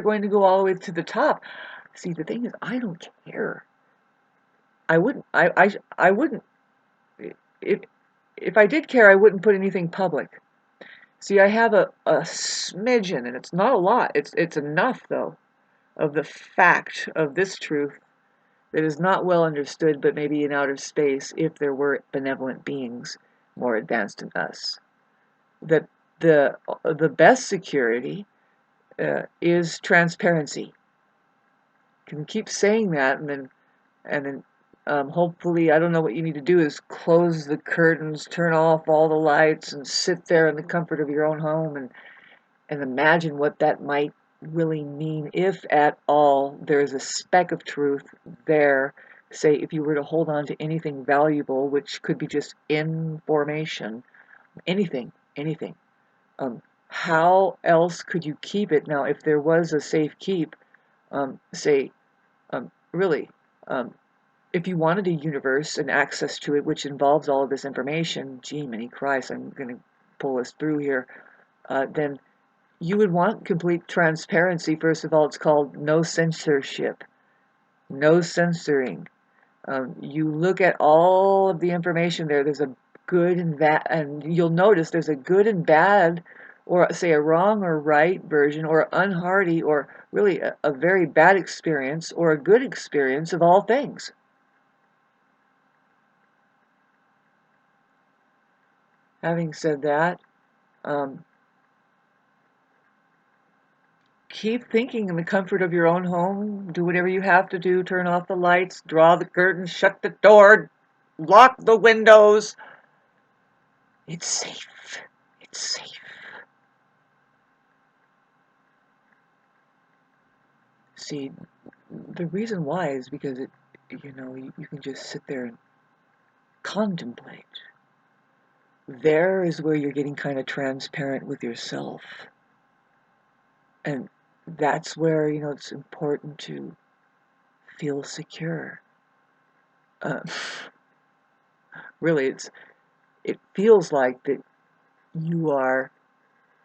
going to go all the way to the top. See, the thing is, I don't care. I wouldn't. I wouldn't. If if I did care, I wouldn't put anything public. See, I have a smidgen, and it's not a lot. It's enough though of the fact of this truth that is not well understood, but maybe in outer space, if there were benevolent beings more advanced than us, that the best security is transparency. You can keep saying that, and then hopefully, I don't know, what you need to do is close the curtains, turn off all the lights, and sit there in the comfort of your own home and imagine what that might really mean, if at all there's a speck of truth there. Say, if you were to hold on to anything valuable, which could be just information, anything. How else could you keep it? Now, if there was a safe keep, say, really, if you wanted a universe and access to it, which involves all of this information, gee, many Christ, I'm going to pull us through here, then you would want complete transparency. First of all, it's called no censorship, no censoring. You look at all of the information there, there's a good and bad, and you'll notice there's a good and bad, or say a wrong or right version, or unhearty, or really a very bad experience, or a good experience of all things. Having said that, keep thinking in the comfort of your own home. Do whatever you have to do. Turn off the lights, draw the curtains, shut the door, lock the windows. It's safe. It's safe. See, the reason why is because you can just sit there and contemplate. There is where you're getting kind of transparent with yourself. And that's where, it's important to feel secure. Really, it feels like that you are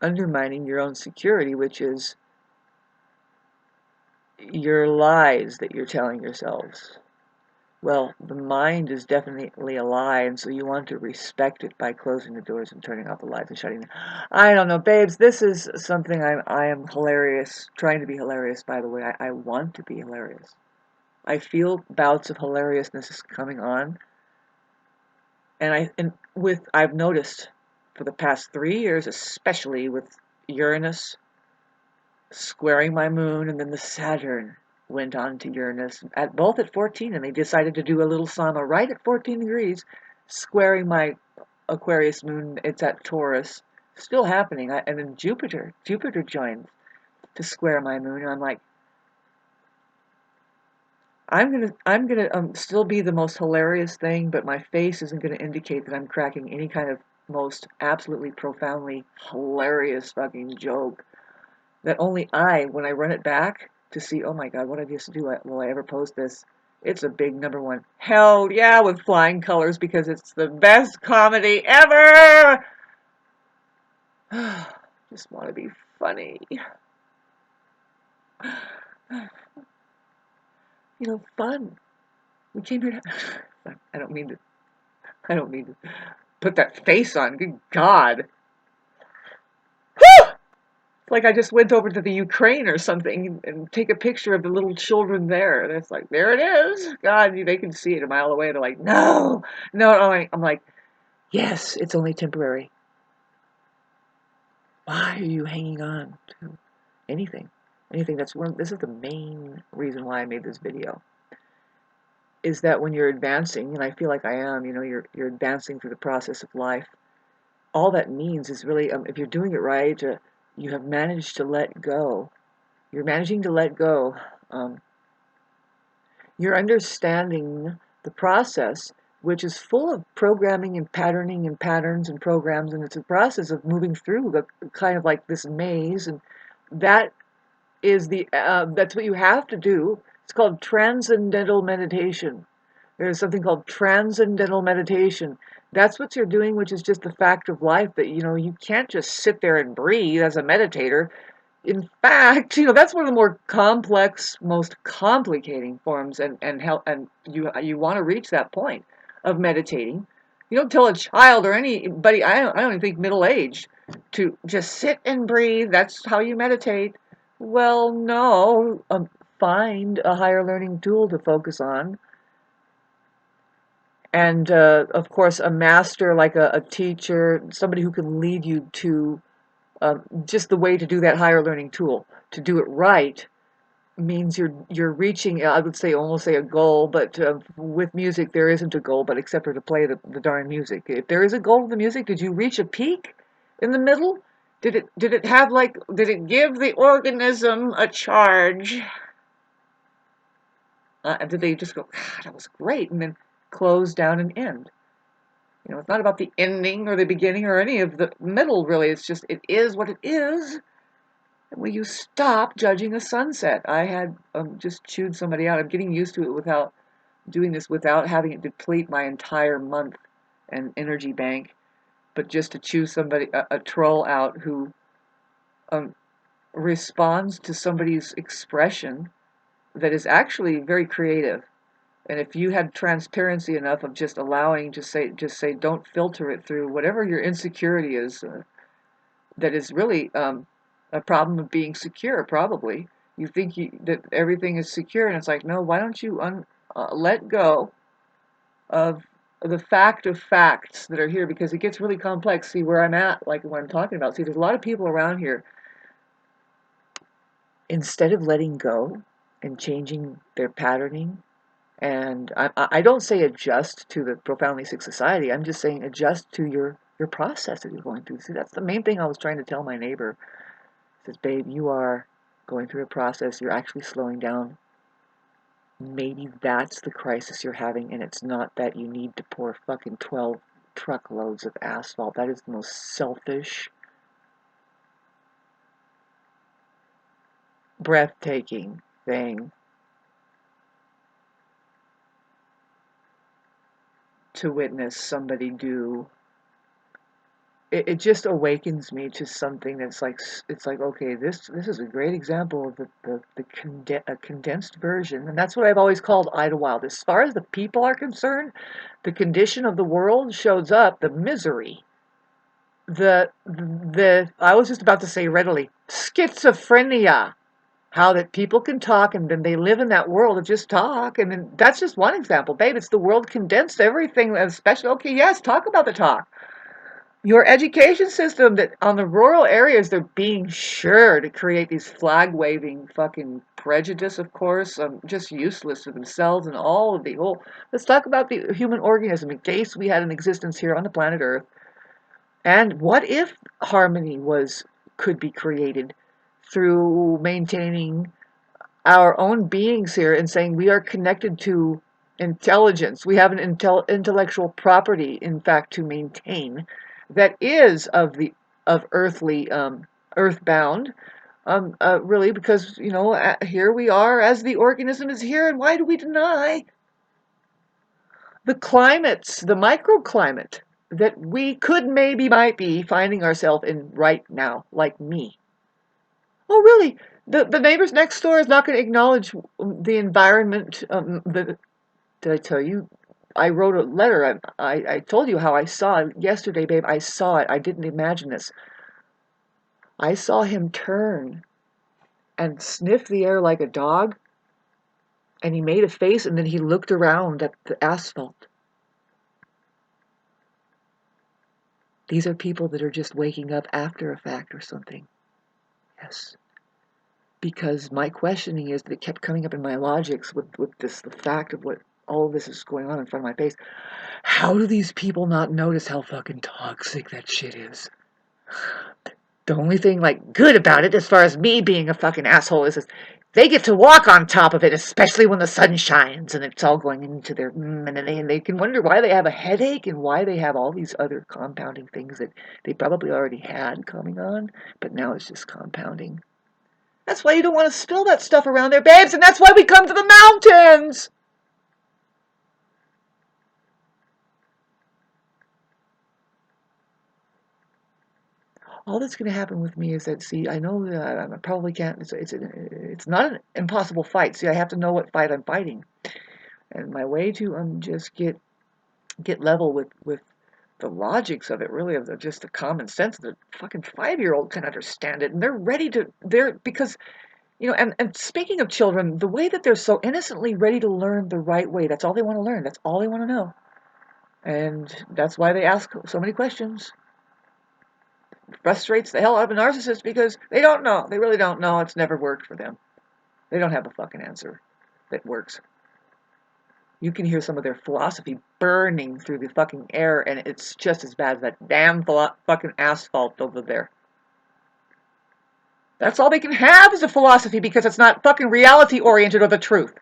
undermining your own security, which is your lies that you're telling yourselves. Well, the mind is definitely a lie, and so you want to respect it by closing the doors and turning off the lights and shutting them. I don't know, babes, this is something I am hilarious, trying to be hilarious, by the way. I want to be hilarious. I feel bouts of hilariousness coming on, and I've noticed for the past 3 years, especially with Uranus squaring my moon, and then the Saturn went on to Uranus both at 14, and they decided to do a little sama right at 14 degrees, squaring my Aquarius moon. It's at Taurus, still happening. And then Jupiter joined to square my moon, and I'm like, I'm gonna still be the most hilarious thing, but my face isn't gonna indicate that I'm cracking any kind of most absolutely profoundly hilarious fucking joke that only when I run it back to see, oh my God, what did I just do? Will I ever post this? It's a big #1. Hell yeah, with flying colors, because it's the best comedy ever! Just want to be funny. Fun. We came here to... I don't mean to put that face on. Good God. It's like I just went over to the Ukraine or something and take a picture of the little children there. And it's like, there it is. God, they can see it a mile away. They're like, no, no. I'm like, yes, it's only temporary. Why are you hanging on to anything? Anything that's this is the main reason why I made this video. Is that when you're advancing, and I feel like I am, you're advancing through the process of life. All that means is really, if you're doing it right, you have managed to let go. You're managing to let go. You're understanding the process, which is full of programming and patterning and patterns and programs, and it's a process of moving through the kind of like this maze, and that is that's what you have to do. It's called transcendental meditation. There's something called transcendental meditation. That's what you're doing, which is just the fact of life that, you can't just sit there and breathe as a meditator. in fact, that's one of the more complex, most complicating forms, and you want to reach that point of meditating. You don't tell a child or anybody, I don't even think middle aged, to just sit and breathe. That's how you meditate. Well, no. Find a higher learning tool to focus on, and of course, a master like a teacher, somebody who can lead you to just the way to do that higher learning tool. To do it right means you're reaching, I would say, almost say a goal, but with music there isn't a goal, but except for to play the darn music. If there is a goal with the music, did you reach a peak in the middle? Did it give the organism a charge? Did they just go, ah, that was great, and then close down and end? It's not about the ending or the beginning or any of the middle, really. It's just, it is what it is. Will you stop judging a sunset? I had just chewed somebody out. I'm getting used to it without doing this, without having it deplete my entire month and energy bank, but just to chew somebody, a troll out who um, responds to somebody's expression that is actually very creative. And if you had transparency enough of just allowing, just say, don't filter it through whatever your insecurity is, that is really a problem of being secure, probably. You think that everything is secure, and it's like, no, why don't you let go of the fact of facts that are here, because it gets really complex. See where I'm at, like what I'm talking about. See, there's a lot of people around here, instead of letting go and changing their patterning, and I don't say adjust to the profoundly sick society, I'm just saying adjust to your process that you're going through. See, that's the main thing I was trying to tell my neighbor. Says, babe, you are going through a process. You're actually slowing down. Maybe that's the crisis you're having, and it's not that you need to pour fucking 12 truckloads of asphalt. That is the most selfish, breathtaking thing to witness somebody do. It just awakens me to something that's like, it's like, okay, this is a great example of a condensed version, and that's what I've always called Idlewild. As far as the people are concerned, the condition of the world shows up, the misery, the I was just about to say readily, schizophrenia. How that people can talk and then they live in that world of just talk, and then that's just one example, babe. It's the world condensed, everything, especially, okay, yes, talk about the talk. Your education system, that on the rural areas, they're being sure to create these flag-waving fucking prejudice, of course, just useless to themselves and all of the whole. Let's talk about the human organism in case we had an existence here on the planet Earth. And what if harmony could be created through maintaining our own beings here and saying we are connected to intelligence. We have an intellectual property, in fact, to maintain that is of earthly earthbound. Really, because here we are as the organism is here, and why do we deny the climates, the microclimate that we might be finding ourselves in right now, like me? Oh, really? The neighbors next door is not going to acknowledge the environment. Did I tell you? I wrote a letter. I told you how I saw it yesterday, babe. I saw it. I didn't imagine this. I saw him turn and sniff the air like a dog, and he made a face, and then he looked around at the asphalt. These are people that are just waking up after a fact or something. Yes. Because my questioning is that it kept coming up in my logics with the fact of what all of this is going on in front of my face. How do these people not notice how fucking toxic that shit is? The only thing like good about it, as far as me being a fucking asshole, is they get to walk on top of it, especially when the sun shines and it's all going into their and they can wonder why they have a headache and why they have all these other compounding things that they probably already had coming on, but now it's just compounding. That's why you don't want to spill that stuff around there, babes, and that's why we come to the mountains! All that's going to happen with me is that, see, I know that I probably can't, it's not an impossible fight. See, I have to know what fight I'm fighting. And my way to just get level with the logics of it, really, of just the common sense, the fucking 5-year-old can understand it. And they're ready to, because, and speaking of children, the way that they're so innocently ready to learn the right way, that's all they want to learn. That's all they want to know. And that's why they ask so many questions. Frustrates the hell out of a narcissist because they don't know. They really don't know. It's never worked for them. They don't have a fucking answer that works. You can hear some of their philosophy burning through the fucking air, and it's just as bad as that damn fucking asphalt over there. That's all they can have is a philosophy because it's not fucking reality oriented or the truth.